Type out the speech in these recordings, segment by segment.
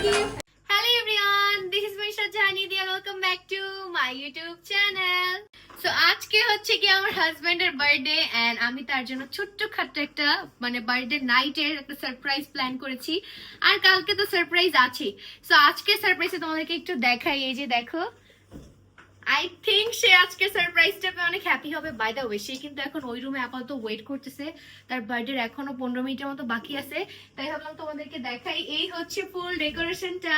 gift. Hello everyone, this is Manisha Jani and welcome back to my YouTube channel. So আজকে হচ্ছে কি আমার হাজবেন্ডের বার্থডে এন্ড আমি তার জন্য ছোট্টখাট্ট একটা মানে বার্থডে নাইটের একটা সারপ্রাইজ প্ল্যান করেছি আর কালকে তো সারপ্রাইজ আছে। সো আজকে সারপ্রাইজে তোমাদেরকে একটু দেখাই, এই যে দেখো আই থিঙ্ক সে আজকে সারপ্রাইজটা পেয়ে অনেক হ্যাপি হবে। বাই দ্য ওয়ে সে কিন্তু এখন ওই রুমে আপাতত ওয়েট করতেছে, তার বার্থডে এখনো 15 মিনিটের মতো বাকি আছে, তাই ভাবলাম তোমাদেরকে দেখাই। এই হচ্ছে ফুল ডেকোরেশনটা,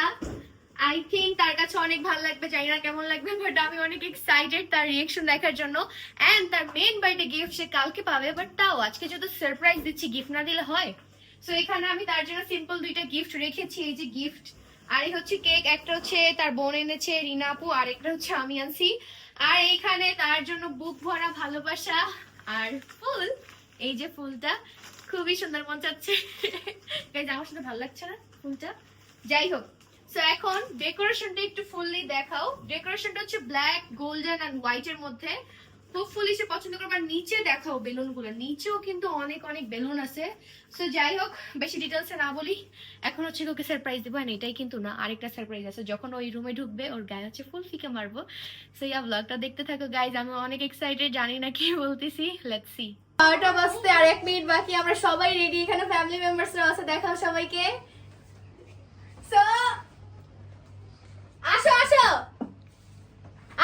আই থিঙ্ক তার কাছে অনেক ভালো লাগবে, জানি না কেমন লাগবে, বাট আমি অনেক এক্সাইটেড তার রিয়েকশন দেখার জন্য। এন্ড তার মেইন বার্থডে গিফট সে কালকে পাবে, বাট তাও আজকে যদি সারপ্রাইজ দিচ্ছি গিফট না দিলে হয়। সো এখানে আমি তার জন্য সিম্পল দুইটা গিফট রেখেছি, এই যে গিফট আর এই হচ্ছে কেক, একটা হচ্ছে তার বোন এনেছে রিনা আপু আর একটা হচ্ছে আমি আনছি। আর এইখানে তার জন্য বুক ভরা ভালোবাসা আর ফুল, এই যে ফুলটা খুবই সুন্দর মন চাচ্ছে। আমার সাথে ভালো লাগছে না ফুলটা, যাই হোক। সো এখন ডেকোরেশনটা একটু ফুললি দেখাও। ডেকোরেশনটা হচ্ছে ব্ল্যাক গোল্ডেন এন্ড হোয়াইট এর মধ্যে, হোপফুলি সে পছন্দ করবে। নিচে দেখাও বেলুন গুলো, নিচেও কিন্তু অনেক অনেক বেলুন আছে। সো যাই হোক বেশি ডিটেলসে না বলি, এখন হচ্ছে ওকে সারপ্রাইজ দেবো। এটাই কিন্তু না, আরেকটা সারপ্রাইজ আছে, যখন ওই রুমে ঢুকবে ওর গায়ে হচ্ছে ফুল ফিকে মারবো। সো ইয়া ব্লগটা দেখতে থাকো গাইজ, আমি অনেক এক্সাইটেড, জানি না কি বলতেছি, লেটস সি। 12টা বাজতে আর 1 মিনিট বাকি, আমরা সবাই রেডি, এখানে ফ্যামিলি মেম্বারসরা আছে, দেখাও সবাইকে। সো আসো আসো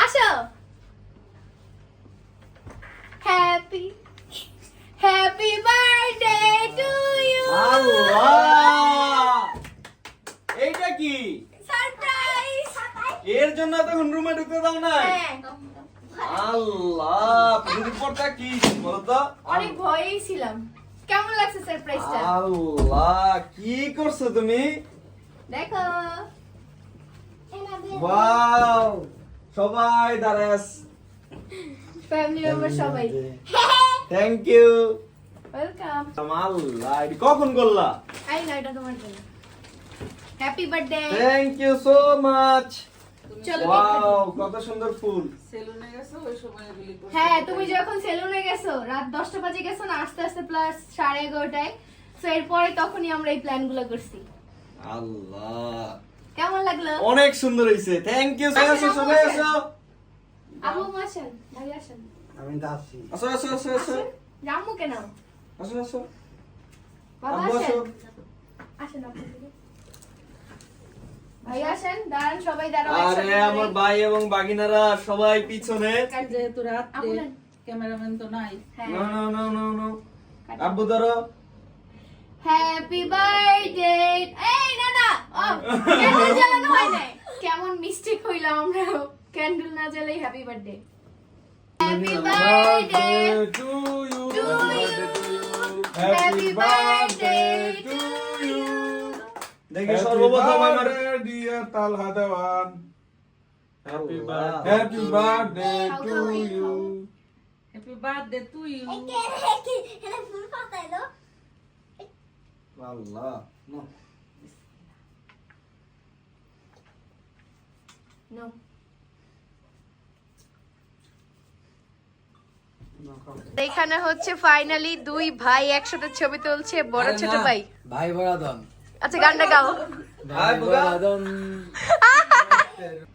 আসো। Happy happy birthday to you. Allah, এইটা কি? সারপ্রাইজ। এর জন্য তখন রুমে ঢুকতে দাও না? আল্লাহ, রিপোর্টটা কি বলতো? অনেক ভয়েই ছিলাম। কেমন লাগছে সারপ্রাইজটা? আল্লাহ, কি করছো তুমি? দেখো ওয়াও, সবাই দাঁড়াস, ফ্যামিলি মেম্বার সবাই। Thank you, welcome. আল্লাহ, এটা কখন করলা? আই না, এটা তোমার জন্য। Happy birthday. Thank you so much. চলো ওয়াও, কত সুন্দর ফুল। সেলুনে গেছো ওই সময় এগুলি করছো? হ্যাঁ, তুমি যখন সেলুনে গেছো রাত 10টা বাজে গেছো না, আস্তে আস্তে প্লাস 11:30টায়। সো এরপরে তখনই আমরা এই প্ল্যান গুলো করছি। আল্লাহ, কেমন লাগলো? অনেক সুন্দর হইছে। থ্যাংক ইউ, সবাই আসো। আবু আসেন, ভাই আসেন। আমি যাচ্ছি। আসো আসো আসো আসো রামু কেন? আসো আসো। বাবা আব্বু আসেন। আসো। আসেন আপনি। ভাই আসেন, দাঁড়ান সবাই দাঁড়াও আরে একসাথে। আমার ভাই এবং বাগিনারা সবাই পিছনে। যেহেতু রাত্রে আবুলেন। ক্যামেরাম্যান তো নাই। হ্যাঁ। No no no no no, আব্বু ধরো। Happy birthday. এই না না, ও ক্যান্ডেল জ্বালানো হয় নাই। কেমন মিস্টেক হইলাম আমরা, ক্যান্ডেল না জ্বালাই happy birthday. Happy birthday to you, to you. Happy birthday to you. দেখি সর্বপ্রথম আমার dear Talha Dewan, happy happy birthday to you. Happy birthday to you. Allah, no. এখানে হচ্ছে ফাইনালি দুই ভাই একসাথে ছবি তুলছে, বড় ছোট ভাই। ভাই বরাদন, আচ্ছা গানটা গাও। ভাই বরাদন।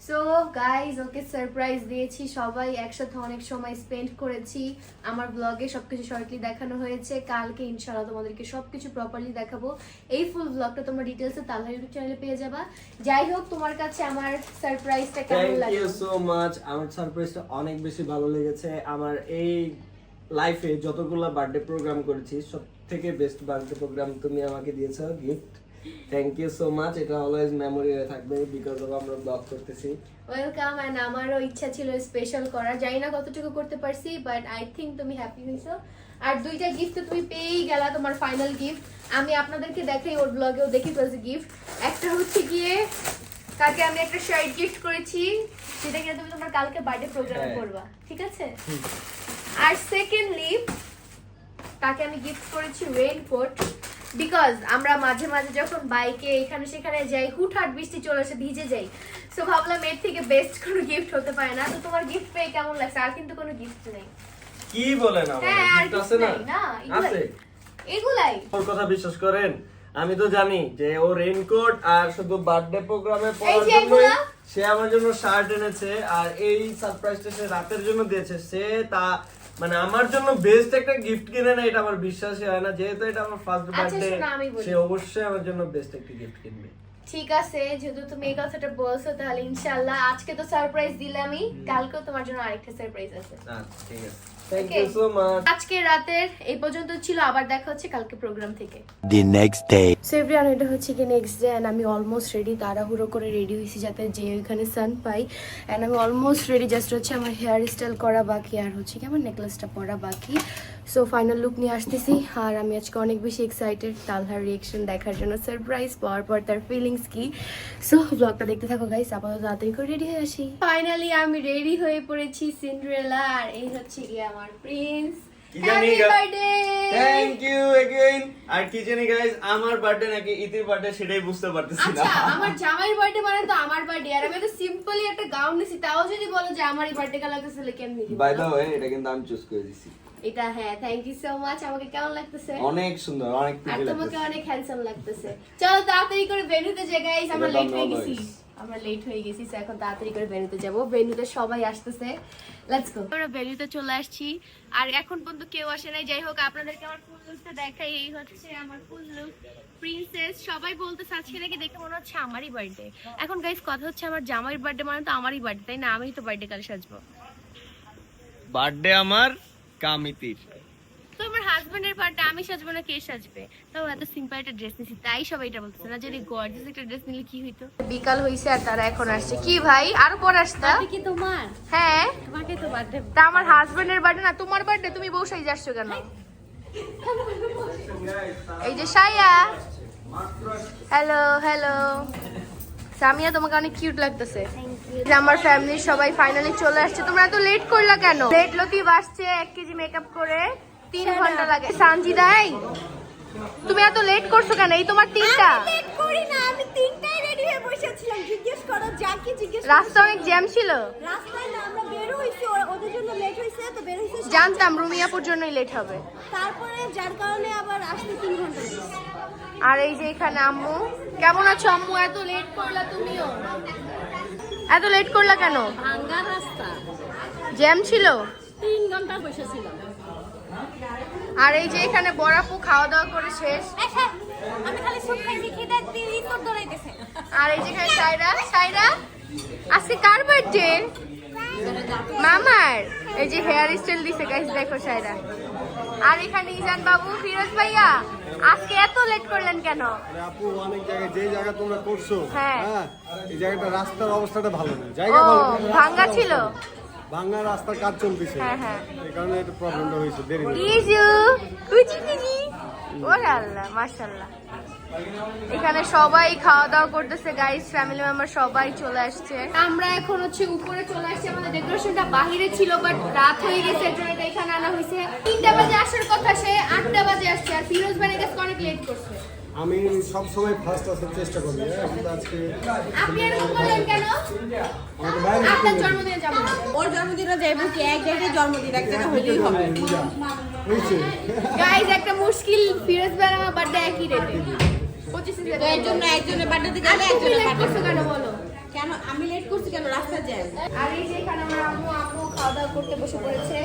সো গাইজ ওকে সারপ্রাইজ দিয়েছি, সবাই একসাথে অনেক সময় স্পেন্ড করেছি। আমার ব্লগে সবকিছু শর্টলি দেখানো হয়েছে, কালকে ইনশাআল্লাহ তোমাদেরকে সবকিছু প্রপারলি দেখাবো। এই ফুল ব্লগটা তোমরা ডিটেইলসে তালহা ইউটিউব চ্যানেলে পেয়ে যাবা। যাই হোক, তোমার কাছে আমার সারপ্রাইজটা কেমন থ্যাংক ইউ লাগলো? So much. আমার সারপ্রাইজটা অনেক বেশি ভালো লেগেছে। আমার এই লাইফে যতগুলো বার্থডে প্রোগ্রাম করেছি সব থেকে বেস্ট বার্থডে প্রোগ্রাম তুমি আমাকে দিয়েছো gift. Thank you so much. এটা অলওয়েজ মেমোরি হয়ে থাকবে বিকজ অফ আমরা ব্লগ করতেছি। ওয়েলকাম। এন্ড আমারও ইচ্ছা ছিল স্পেশাল করার, জানি না কতটুকু করতে পারছি, বাট আই থিংক তুমি হ্যাপি হইছো। আর দুইটা গিফট তো তুমি পেয়েই গেলা, তোমার ফাইনাল গিফট। আমি আপনাদেরকে দেখাই, ওর ব্লগেও দেখি ফেলছি গিফট। একটা হচ্ছে গিয়ে তাকে আমি একটা শার্ট গিফট করেছি, যেটা কিনা তুমি তোমার কালকে বার্থডে প্রোগ্রামে করবা, ঠিক আছে? আর সেকেন্ডলি তাকে আমি গিফট করেছি রেইনকোট, বিকজ আমরা মাঝে মাঝে যখন বাইকে এখানে সেখানে যাই, হুটহাট বৃষ্টি চলে আসে, ভিজে যাই। সো ভাবলাম এর থেকে বেস্ট কোনো গিফট হতে পারে না। তো তোমার গিফট পেয়ে কেমন লাগছে? আর কিন্তু কোনো গিফট নেই। কি বলেন, আমার হ্যাঁ, আর গিফট কিছু আছে না? নেই, না আছে, এগুলাই। ওর কথা বিশ্বাস করেন। আমি তো জানি যে ও রেইনকোট আর শুধু বার্থডে প্রোগ্রামে এই পরার যে জন্যই এগুলা? সে আমার জন্য শার্ট এনেছে, আর এই সারপ্রাইজটা সে রাতের জন্য দিয়েছে। সে তা মানে আমার জন্য বেস্ট একটা গিফট কিনে না, এটা আমার বিশ্বাসই হয় না। যেহেতু এটা আমার ফার্স্ট আচ্ছা, বার্থডে, শোনো, আমি বলি। সে অবশ্যই আমার জন্য বেস্ট একটা গিফট কিনবে। ঠিক আছে, যেহেতু তুমি এই কথাটা বলছো তাহলে ইনশাআল্লাহ আজকে তো সারপ্রাইজ দিলামই, কালকেও তোমার জন্য আরেকটা সারপ্রাইজ আছে। আচ্ছা ঠিক আছে, thank Okay. You so much. আজকে রাতের এই পর্যন্ত ছিল, আবার দেখা হচ্ছে কালকে প্রোগ্রাম থেকে। The next day. So everyone, এটা হচ্ছে কি নেক্সট ডে, এন্ড আমি অলমোস্ট রেডি, তাড়াহুড়ো করে রেডি হয়েছি যাতে যে ওইখানে সান পাই। এন্ড আমি অলমোস্ট রেডি, জাস্ট হচ্ছে আমার হেয়ার স্টাইল করা বাকি, আর হচ্ছে কি আমার নেকলেসটা পরা বাকি। সো ফাইনাল লুক নিয়ে আসতেছি, আর আমি আজকে অনেক বেশি এক্সাইটেড তালহার রিয়েকশন দেখার জন্য, সারপ্রাইজ পাওয়ার পর তার ফিলিংস কি। সো ব্লগটা দেখতে থাকো গাইস, আপাতত তাড়াতাড়ি করে রেডি হয়ে আসি। ফাইনালি আমি রেডি হয়ে পড়েছি সিন্ড্রেলা, আর এই হচ্ছে কি আমার প্রিন্স। কি জানি হ্যাপি গা- বার্থডে। Thank you again. আর কি জানি গাইস, আমার বার্থডে নাকি ইতির বার্থডে সেটাই বুঝতে পারতেছি না। আচ্ছা, আমার জামাইয়ের বার্থডে মানে তো আমার বার্থডে, আর আমি তো সিম্পলি একটা গাউন নিছি, তাও যদি বলো যে আমারই বার্থডে কাল লাগতেছে, তাহলে কেমনি দিব? বাই দ্য ওয়ে, এটা কিন্তু আমি চুজ করে দিছি। এটা হ্যাঁ, থ্যাংক ইউ সো মাচ। আমাকে কেমন লাগতেছে? অনেক সুন্দর, অনেক আর প্রিটি তোমাকে লাগছে। অনেক হ্যান্ডসাম লাগতেছে। চলো তাড়াতাড়ি করে ভেন্যুতে যাই গাইস, আমরা এটা লেট হয়ে দম গেছি। দম আমরা লেট হয়ে গেছি, so এখন তাড়াতাড়ি করে ভেন্যুতে যাব। ভেন্যুতে সবাই আসতেছে, লেটস গো। আমরা ভেন্যুতে চলে আসছি, আর এখন পর্যন্ত কেউ আসে নাই। যাই হোক, আপনাদেরকে আমার ফুল লুকটা দেখাই। এই হচ্ছে আমার ফুল লুক, প্রিন্সেস। সবাই বলতেছে আজকে নাকি দেখে মনে হচ্ছে আমারই বার্থডে। এখন গাইস কথা হচ্ছে, আমার জামাইয়ের বার্থডে মানে তো আমারই বার্থডে, তাই না? আমিই তো বার্থডে কাল সাজবো। বার্থডে আমার কামিতির। তো আমার হাজবেন্ডের বার্থডে আমি সাজবো না, কে সাজবে? তাও এত সিম্পল একটা ড্রেস নিছি, তাই সবাই এটা বলতেছে না, যদি গর্জিয়াস একটা ড্রেস নিলে কি হইতো। বিকাল হইছে আর তারা এখন আসছে। কি ভাই, আরো পর আসতা? কি তোমার? হ্যাঁ, তোমাকে তো বার্থডে। তা আমার হাজবেন্ডের বার্থডে না, তোমার বার্থডে, তুমি বউ সাইজ আসছো কেন? এই যে সায়া, হ্যালো হ্যালো। সামিয়া, তোমাকে অনেক কিউট লাগতেছে। যে আমার ফ্যামিলির সবাই ফাইনালি চলে আসছে। তোমরা এত লেট করলা কেন? লেট লতিফ আসছে 1 কেজি মেকআপ করে, 3 ঘন্টা লাগে। সানজিদাই, তুমি এত লেট করছো কেন? এই তোমার 3টা। লেট করি না, আমি 3টায় রেডি হয়ে বসেছিলাম। জিজ্ঞেস করো, যা কি জিজ্ঞেস করো। রাস্তা অনেক জ্যাম ছিল, রাস্তায় না, আমরা বের হইছি, ওদের জন্য লেট হইছে, তো বের হইছে। জানতাম রুমিয়াপুর জন্যই লেট হবে। তারপরে যার কারণে আবার আসতে 3 ঘন্টা লেগে গেছে। আর এই যে এখানে আম্মু। কেমন আছো আম্মু? এত লেট করলা তুমিও? এত লেট করলা কেন? ভাঙ্গা রাস্তা, জ্যাম ছিল। 3 ঘন্টা বসেছিলাম। আর এই যে এখানে বড়াপু খাওয়া দাওয়া করে শেষ। আমি খালি সব খাইছি, খিদে দিয়ে তোর দৌড়াইতেছে। আর এই যে এখানে সাইরা। সাইরা, আজকে কার বার্থডে? মামার। এই যে হেয়ার স্টাইল দিছে গাইস, দেখো সাইরা। আর এখানে ইজান বাবু, ফিরোজ ভাইয়া, আজকে এত লেট করলেন কেন? আরে আপু, অনেক জায়গায় যে জায়গা তোমরা করছো, হ্যাঁ। এই জায়গাটা রাস্তার অবস্থাটা ভালো না। ও, জায়গা ভালো, ভাঙ্গা ছিল। ভাঙা রাস্তার কাজ চলতেছে, হ্যাঁ, হ্যাঁ। এই কারণে একটু প্রবলেমটা হয়েছে, দেরি হয়েছে। ইজু কুচি কুচি, ওরে আল্লাহ, মাশাআল্লাহ। এখানে সবাই খাওয়া দাওয়া করতেছে গাইস, ফ্যামিলি মেম্বার সবাই চলে আসছে। আমরা এখন হচ্ছে উপরে চলে আসছি। আমাদের ডেকোরেশনটা বাহিরে ছিল, বাট রাত হয়ে গেছে, এর জন্য এটা এখানে আনা হয়েছে। 3টা বাজে আসার কথা, সে 8টা বাজে আসছে। আর ফিরোজ ভাইয়ের কাছে অনেক লেট করছে। আমি সবসময় ফার্স্ট আসার চেষ্টা করি, কিন্তু আজকে আপনি এরকম করলেন কেন? আমাকে বাইরে আপনার জন্মদিনে যাবো না। ওর জন্মদিনে যাইব কি, এক জায়গায় জন্মদিন, এক জায়গায় হইলেই হবে। হয়েছে। গাইস, একটা মুশকিল, ফিরোজ ভাইয়ের আমার বার্থডে একই রেটে, 25 তো এর জন্য একজনের বার্থডে গেলে তুমি একজনের লেট বার্থডে করছো কেন বলো? কেন আমি লেট করছি কেন? রাস্তা জ্যাম। আর এই যে এখানে আমার আম্মু খাওয়া দাওয়া করতে বসে পড়েছে।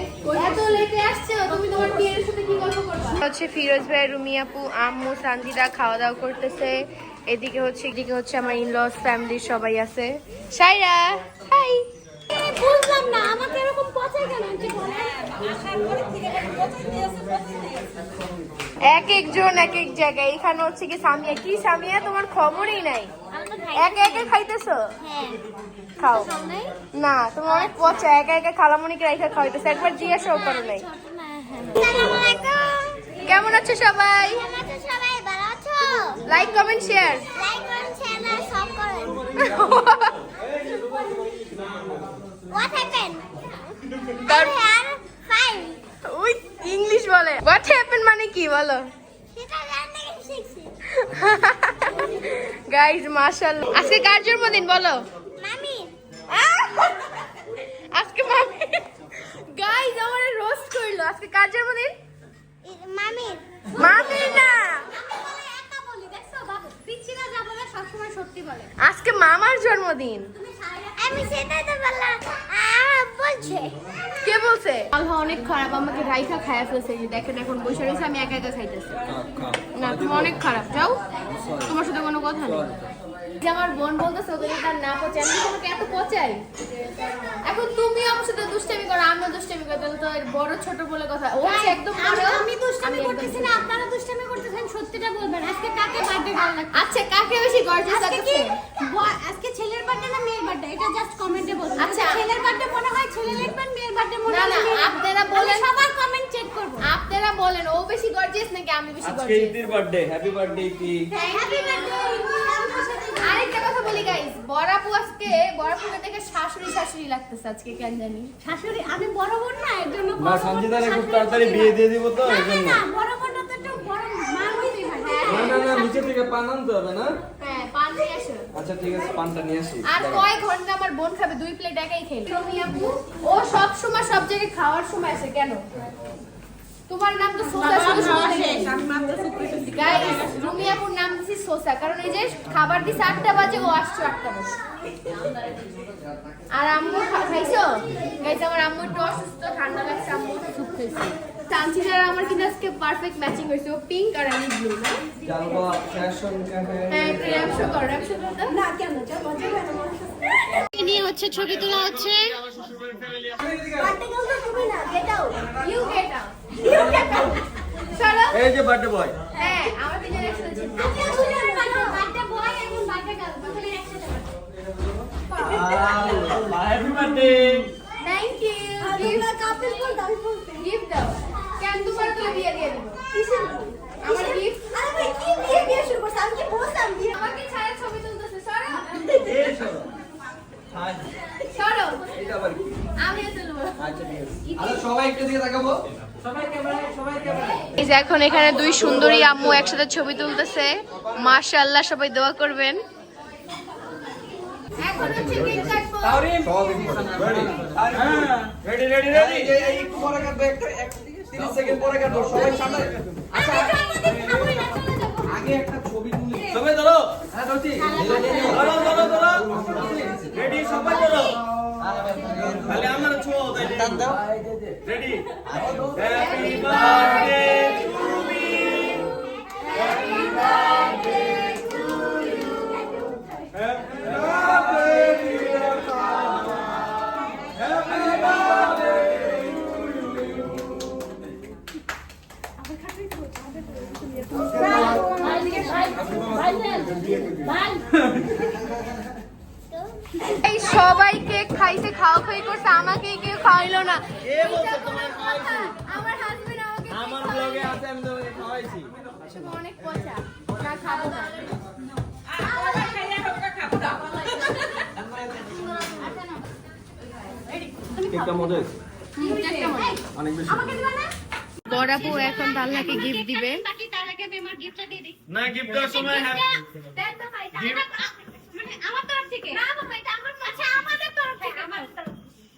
এত লেটে আসছো তুমি, তোমার বিয়ের সাথে কি গল্প করবা? হচ্ছে ফিরোজ ভাই, রুমি আপু, আম্মু, সানজিদা খাওয়া দাওয়া করতেছে। এদিকে হচ্ছে আমার ইনলস ফ্যামিলির সবাই আছে। সাইরা, হাই। বুঝলাম না, আমাকে এরকম পচাই কেন? আন্টি বলে আসার পরে থেকে পচাই দিয়েছে, পচাই দিয়েছে। এক একজন এক এক জায়গায়। এখানে হচ্ছে কি সামিয়া। কি সামিয়া, তোমার খবরই নাই, একা একা খাইতেছো? হ্যাঁ, খাও না, তোমার অনেক পচা, একা একা খালামণিকে রাইখা খাওয়াইতেছে, একবার জিজ্ঞাসাও করো নাই। আসসালামু আলাইকুম। কেমন আছো সবাই? কেমন আছো সবাই? ভালো আছো? Like comment share. লাইক করুন, শেয়ার সব করেন। What happened? তার Hair fine. ওই ইংলিশ বলে। হোয়াট হ্যাপেন মানে কি বলো? সেটা জানতে শিখছি। গাইস মাশাআল্লাহ, আজকে কার জন্মদিন বলো? মামি, আজকে মামি। গাইস আমারে রোস্ট করলো। আজকে কার জন্মদিন? মামি। মামি না, আমি বলে একা বলি, দেখছো? জন্মদিন। আমি সেটাই তো বললাম বলছে কে বলছে? আল্লাহ অনেক খারাপ, আমাকে রাইখা খায়া ফেলছে। যে দেখেন এখন বসে রয়েছে, আমি একা একা খাইতেছি। না তুমি অনেক খারাপ, যাও, তোমার সাথে কোনো কথা নেই। যে আমার বোন বলতেছে ওদের তার না পচাই, আমি তোমাকে এত পচাই। এখন তুমি আমার সাথে দুষ্টামি করো, আমিও দুষ্টামি করি, তাহলে তো এর বড় ছোট বলে কথা। ও হচ্ছে একদম বড়, আমি দুষ্টামি করতেছি না, আপনারা দুষ্টামি করতেছেন। সত্যিটা বলবেন, আজকে কাকে বার্থডে গার্ল লাগছে? আচ্ছা কাকে বেশি গর্জিয়াস আজকে লাগছে? আজকে ছেলের বার্থডে না মেয়ের বার্থডে? এটা জাস্ট কমেন্টে বলুন। আচ্ছা। ছেলের বার্থডে মনে হয় ছেলে লিখবেন, মেয়ের বার্থডে মনে না, হয় না, মেয়ে লিখবেন। আপনারা বলেন। আমি সবার কমেন্ট চেক করব। আপনারা বলেন ও বেশি গর্জিয়াস নাকি আমি বেশি আজকে গর্জিয়াস? ইতির বার্থডে, হ্যাপি বার্থডে ইতি। Happy birthday. আরেকটা কথা বলি গাইস, বড়াপু আজকে বড়াপুকে দেখে শাশুড়ি শাশুড়ি লাগতেছে আজকে, কেন জানি। শাশুড়ি, আমি বড় বোন না, এর জন্য না সঞ্জিতারে খুব তাড়াতাড়ি বিয়ে দিয়ে দিব তো এই জন্য। না, বড় বোনটা তো একটু বড় মা হইতেই হয়। না না না, নিচে থেকে পান আনতে হবে না? হ্যাঁ, পান নিয়ে আসো। আচ্ছা ঠিক আছে, পানটা নিয়ে আসি। আর কয় ঘন্টা আমার বোন খাবে? 2 প্লেট একাই খেলে। রমি আপু ও সব সময় সব জায়গায় খাওয়ার সময় আসে কেন? তোমার নাম তো সোসা শুধু গাইস, রমি আপুর নাম দিছি সোসা, কারণ এই যে খাবার দিছে 8টা বাজে, ও আসছে 8টা বাজে। আর আম্মু খাইছো? গাইস আমার আম্মু একটু অসুস্থ, ঠান্ডা লাগছে, আম্মু স্যুপ খাইছে। চাঞ্চিনার আমার কিন্তু আজকে পারফেক্ট ম্যাচিং হয়েছে, ও পিঙ্ক আর আমি ব্লু না? জালবা ফ্যাশন ক্যাফে। হ্যাঁ, র্যাপশো কর, র্যাপশো কর দাও। না কেন চল মজা করে নিয়ে হচ্ছে ছবি তোলা হচ্ছে। বার্থডে গার্ল তো তুমি না, get out. You get out. You get out. চলো। এই যে বার্থডে বয়। হ্যাঁ, আমার তিনজন একসাথে ছিল। আমি আসলে বার্থডে বয় এবং বার্থডে গার্ল তাহলে একসাথে হ্যাপি বার্থডে। Thank you. আমরা কাপল বল দাও বলতে গিফট দাও। কেন তোমার তো বিয়ে দিয়ে দিব? কিসের আমার gift? আরে ভাই কি বিয়ে শুরু করছ? আমি কি বলতাম বিয়ে? আমাকে ছায়া ছবি তুলতেছে, সরো। এই শোনো। হাই। সরো। এটা আবার কি? আমিও তুলবো। আচ্ছা ঠিক আছে। আরে সবাই একটু দিকে তাকাবো। সবাই ক্যামেরায়, সবাই ক্যামেরায়। এই যে এখন এখানে দুই সুন্দরী আম্মু একসাথে ছবি তুলতেছে। মাশাআল্লাহ, সবাই দোয়া করবেন। এখন হচ্ছে কেক কাটবো। তাওরিন সব রেডি হ্যাঁ রেডি রেডি রেডি। এই একটু পরে কাটবো, একটা 30 সেকেন্ড পরে কাটবো। সবাই সামনে। আচ্ছা আগে একটা ছবি তুলি। সবাই ধরো। হ্যাঁ ধরছি। ধরো ধরো ধরো। রেডি সবাই ধরো। তাহলে আমরা ছোঁয়া তাই টান দাও। Ready. Happy birthday to me. Happy birthday to you. Happy birthday dear Kama. Happy birthday এই সবাই কেক খাইছে, খাওয়া খাই করছে, আমাকে কেউ খাওয়াইলো না। এইটা কোনো কথা? আমার হাজবেন্ড আমাকে কেক আমার খাওয়াইলো। ব্লগে আছে, আমি তোমাকে খাওয়াইছি। তুমি অনেক পচা, না খাবো না। কেকটা মজা হয়েছে অনেক বেশি। বড়াপু এখন তাল্লাকে গিফট দিবে। না গিফট দেওয়ার সময়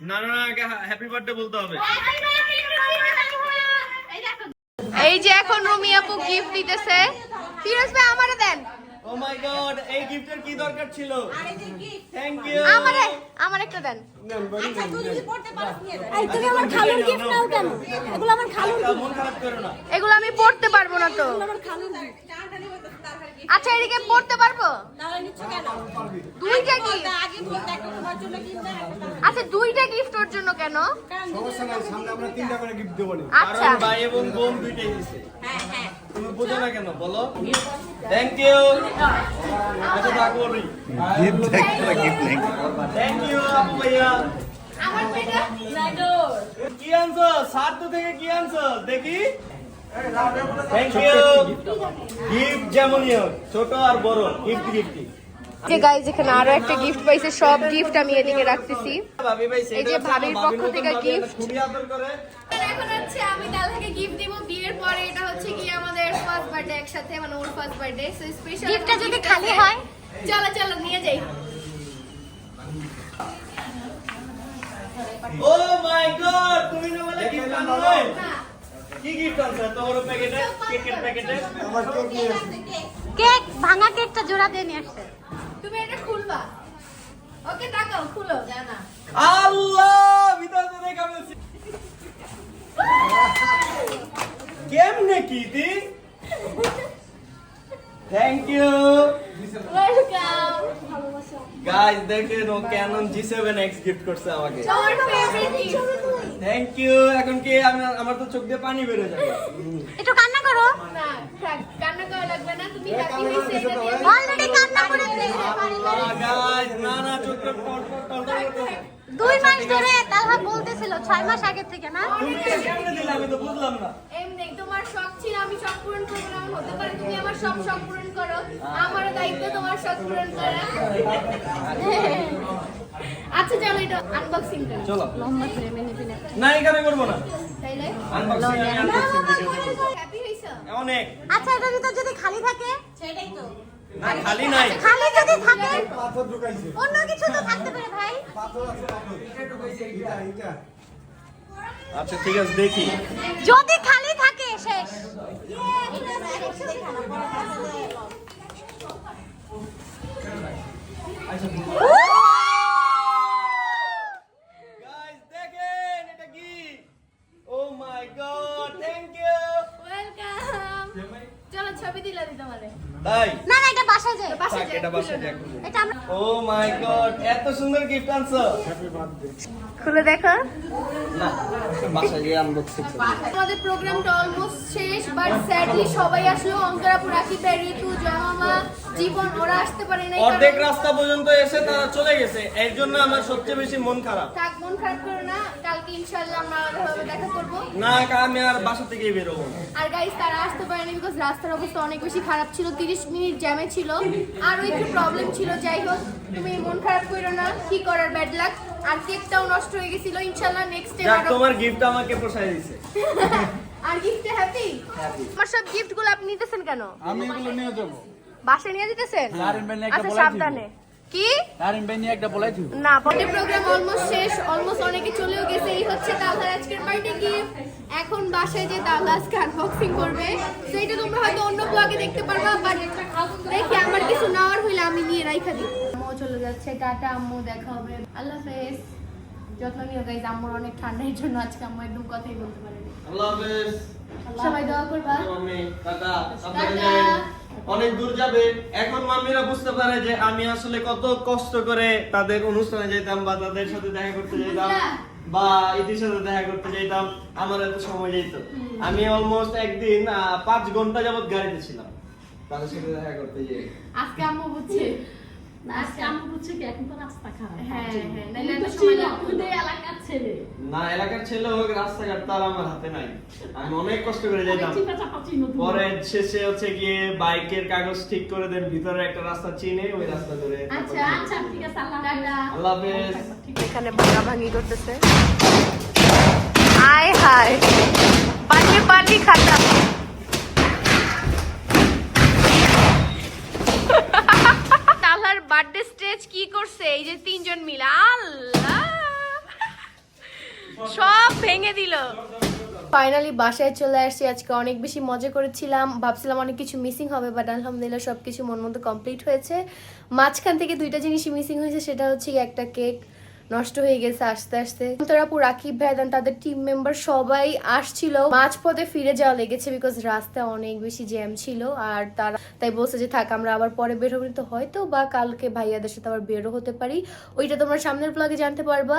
না না না আগে হ্যাপি বার্থডে বলতে হবে। এই যে এখন রুমি আপু গিফট দিতেছে। ফিরোজ ভাই আমারে দেন। ও মাই গড, এই গিফটের কি দরকার ছিল? Thank you. আমার একটা দেন। এই তুমি আমার খালুর গিফট নাও কেন? এগুলো আমার খালুর gift, মন খারাপ করো না। এগুলো আমি পড়তে পারবো না তো। আমার খালুর gift। আচ্ছা এদিকে পড়তে পারবো? তাহলে নিচ্ছ কেন? দুইটা গিফট। আগে বলতে একটা তোমার জন্য কিনতে একটা আচ্ছা দুইটা গিফট ওর জন্য কেন? সমস্যা নাই, সামনে আমরা 3টা করে গিফট দেবো না। আচ্ছা কারণ ভাই এবং বোন দুইটাই দিছে। তুমি বুঝো না কেন বলো? Thank you. আচ্ছা থাকো রে। থ্যাংক ইউ আপু ভাইয়া। আমার পেটা কি আনছো? সাত থেকে কি আনছো দেখি? Thank you. গিফট যেমনই হোক, ছোট আর বড় গিফট গিফট। যে গাইজ এখানে আরো একটা গিফট পাইছে, সব গিফট আমি এদিকে রাখতেছি। ভাবি ভাই এই যে ভাবির পক্ষ থেকে gift। খুবই আদর করে। এখন হচ্ছে আমি তালহাকে গিফট দিব বিয়ের পরে। এটা হচ্ছে কি আমাদের ফার্স্ট বার্থডে একসাথে, মানে ওর ফার্স্ট বার্থডে, সো স্পেশাল। গিফটটা যদি খালি হয়? চলো চলো নিয়ে যাই। ও মাই গড, তুমি না বলে গিফট আনছো? কি গিফট আনছো তোমার প্যাকেটে? কেকের প্যাকেটে? আমার কেক নিয়ে আসি। কেক, ভাঙা কেকটা জোড়া দিয়ে নিয়ে আসছে। তুমি এটা খুলবা। ওকে তাকাও, খুলো জানা। আল্লাহ ভিতরে তো দেখা বলছি কেমনে কি দি থ্যাংক ইউ ওয়েলকাম। গাইস দেখেন ও ক্যানন G7X গিফট করছে আমাকে তোমার ফেভারিট গিফট। থ্যাংক ইউ এখন কি আমার তো চোখ দিয়ে পানি বের হয়ে যাবে একটু কান্না করো। না, থাক, কান্না করা লাগবে না, তুমি হ্যাপি হইছে এটা দিয়ে। অলরেডি কান্না করে গাইস না চোখ টল করতেছে 2 মাস ধরে তালহা বলতেছিল 6 মাস আগে থেকে না। তুমি কেমনে দিলে আমি তো বুঝলাম না এমনি তোমার শখ ছিল আমি শখ পূরণ করবো না, হতে পারে তুমি আমার সব শখ পূরণ করো, আমারও দায়িত্ব তোমার শখ পূরণ করা। আচ্ছা চলো এটা আনবক্সিং করি। চলো লম্বা করে মেনে ফেলে। না এখানে করবো না তাইলে আনবক্সিং আনবক্সিং ভিডিও হ্যাপি হইছো? অনেক আচ্ছা এটার ভিতর যদি খালি থাকে সেটাই তো। না খালি নাই খালি যদি থাকে পাথর ঢুকাইছে অন্য কিছু তো থাকতে পারে ভাই। পাথর আছে পাথর এটা আচ্ছা ঠিক আছে দেখি যদি খালি থাকে শেষ। গাইস দেখেন এটা কি ও মাই গড থ্যাংক ইউ ওয়েলকাম। চলো ছবি দিলা দি তোমারে। তাই না না এটা বাসায় যায়। বাসায় থাক, যাই, এটা বাসায় খুলো না। দেখো এটা আমরা ও মাই গড এত সুন্দর গিফট আনছো খুলে দেখো। না বাসায় গিয়ে আনবক্সিং আমাদের প্রোগ্রামটা অলমোস্ট শেষ, বাট স্যাডলি সবাই আসলো। অঙ্করাপু, রাখি, ঋতু, জয়মামা, জীবন ওরা আসতে পারে নাই। অর্ধেক রাস্তা পর্যন্ত এসে তারা চলে গেছে এর জন্য আমার সবচেয়ে বেশি মন খারাপ থাক, মন খারাপ করো না, কালকে ইনশাআল্লাহ আমরা আলাদাভাবে দেখা করবো। না আমি আর বাসা থেকেই বেরোবো না আর গাইস তারা আসতে পারেনি বিকজ রাস্তার অবস্থা অনেক বেশি খারাপ ছিল, 30 মিনিট জ্যামে ছিল, আরও একটু প্রবলেম ছিল। যাই হোক তুমি মন খারাপ করো না, কি করার, ব্যাড লাক। আর কেকটাও নষ্ট হয়ে গেছিল, ইনশাআল্লাহ নেক্সট টাইম যাক তোমার গিফট আমাকে পোষায় দিছে আর গিফটে হ্যাপি। আমার সব গিফটগুলো আপনি নিতেছেন কেন? আমি এগুলো নিয়ে যাবো বাসায় নিয়ে দিতেছেন? নারিন ভাই নিয়ে একটা আচ্ছা বলাই সাবধানে। কি নারিন ভাই নিয়ে একটা বলাই দিব না, বার্থডে প্রোগ্রাম অলমোস্ট শেষ, অলমোস্ট অনেকে চলেও গেছে। এই হচ্ছে তালহার আজকের বার্থডে গিফট। এখন বাসায় যে তালহা আজকে আনবক্সিং করবে, তো এটা তোমরা হয়তো অন্য ব্লগে দেখতে পারবা, বাট দেখি আমার কিছু নেওয়ার হইলে আমি নিয়ে রাইখা দিই। আম্মু চলে যাচ্ছে, টাটা আম্মু, দেখা হবে, আল্লাহ হাফেজ। যত্ন নিও গাইজ, আম্মুর অনেক ঠান্ডা, এর জন্য আজকে আম্মু একদম কথাই বলতে পারেনি। আল্লাহ হাফেজ সবাই দোয়া করবা। মাম্মি টাটা সাবধানে টাটা। যাবেন। অনেক দূর যাবে এখন মাম্মিরা বুঝতে পারে যে আমি আসলে কত কষ্ট করে তাদের অনুষ্ঠানে যেতাম বা তাদের সাথে দেখা করতে যেতাম বুঝলা? বা ইতির সাথে দেখা করতে যেতাম আমার এত সময় যেত আমি অলমোস্ট একদিন 5 ঘন্টা যাবত গাড়িতে ছিলাম তাদের সাথে দেখা করতে যেয়ে আজকে আম্মু বুঝছে। আজকে আমি বুঝছি কি এখন তো রাস্তা খারাপ হ্যাঁ, হ্যাঁ, নাইলে নাইলে এত সময় লাগতো না। এলাকার ছেলে না এলাকার ছেলে হোক রাস্তাঘাট তার আমার হাতে নাই আমি অনেক কষ্ট করে যেতাম চাপাচাপাচি নতুন পরে শেষে হচ্ছে গিয়ে বাইকের কাগজ ঠিক করে দেন ভিতরে একটা রাস্তা চিনে ওই রাস্তা ধরে আচ্ছা আচ্ছা ঠিক আছে আল্লাহ টাটা। আল্লাহ হাফেজ এখানে ভাঙাভাঙি করতেছে। আয় হায়, পার্টি পার্টি খাতা। তালহার বার্থডে স্টেজ কি করছে এই যে তিনজন মিলে, আল্লাহ সব ভেঙে দিল। ফাইনালি বাসায় চলে আসছি। আজকে অনেক বেশি মজা করেছিলাম, ভাবছিলাম অনেক কিছু মিসিং হবে, বাট আলহামদুলিল্লাহ সবকিছু মন মতো কমপ্লিট হয়েছে। মাঝখান থেকে 2টা জিনিসই মিসিং হয়েছে, সেটা হচ্ছে কি একটা কেক নষ্ট হয়ে গেছে আস্তে আস্তে। অন্তরাপু, রাকিব ভাই, তাদের টিম মেম্বার সবাই আসছিল, মাঝপথে ফিরে যাওয়া লেগেছে বিকজ রাস্তায় অনেক বেশি জ্যাম ছিল। আর তারা তাই বলছে যে থাক আমরা আবার পরে বের হবো, তো হয়তো বা কালকে ভাইয়াদের সাথে আবার বেরো হতে পারি, ওইটা তোমরা সামনের ব্লগে জানতে পারবা।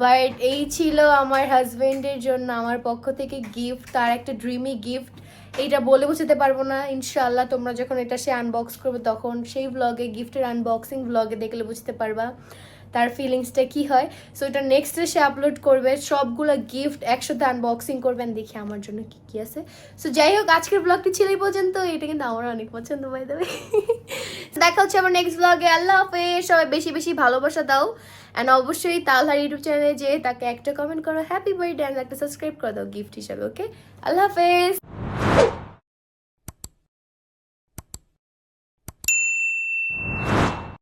বাট এই ছিল আমার হাজবেন্ডের জন্য আমার পক্ষ থেকে গিফট, তার একটা ড্রিমি গিফট। এইটা বলে বুঝতে পারবো না, ইনশাআল্লাহ তোমরা যখন এটা সে আনবক্স করবে তখন সেই ব্লগে, গিফটের আনবক্সিং ব্লগে দেখলে বুঝতে পারবা তার ফিলিংসটা কি হয়। সো এটা নেক্সটে সে আপলোড করবে, সবগুলো গিফট একসাথে আনবক্সিং করবেন, দেখি আমার জন্য কি কি আছে। সো যাই হোক, আজকের ব্লগটি ছিল এই পর্যন্ত। এটা কিন্তু আমার অনেক পছন্দ, বাই দ্য ওয়ে। দেখা হচ্ছে আমার নেক্সট ব্লগে। আল্লাহ হাফেজ। সবাই বেশি বেশি ভালোবাসা দাও, অ্যান্ড অবশ্যই তালহার ইউটিউব চ্যানেলে যে তাকে একটা কমেন্ট করো, হ্যাপি বার্থডে, অ্যান্ড একটা সাবস্ক্রাইব করে দাও গিফট হিসাবে। ওকে, আল্লাহ হাফেজ।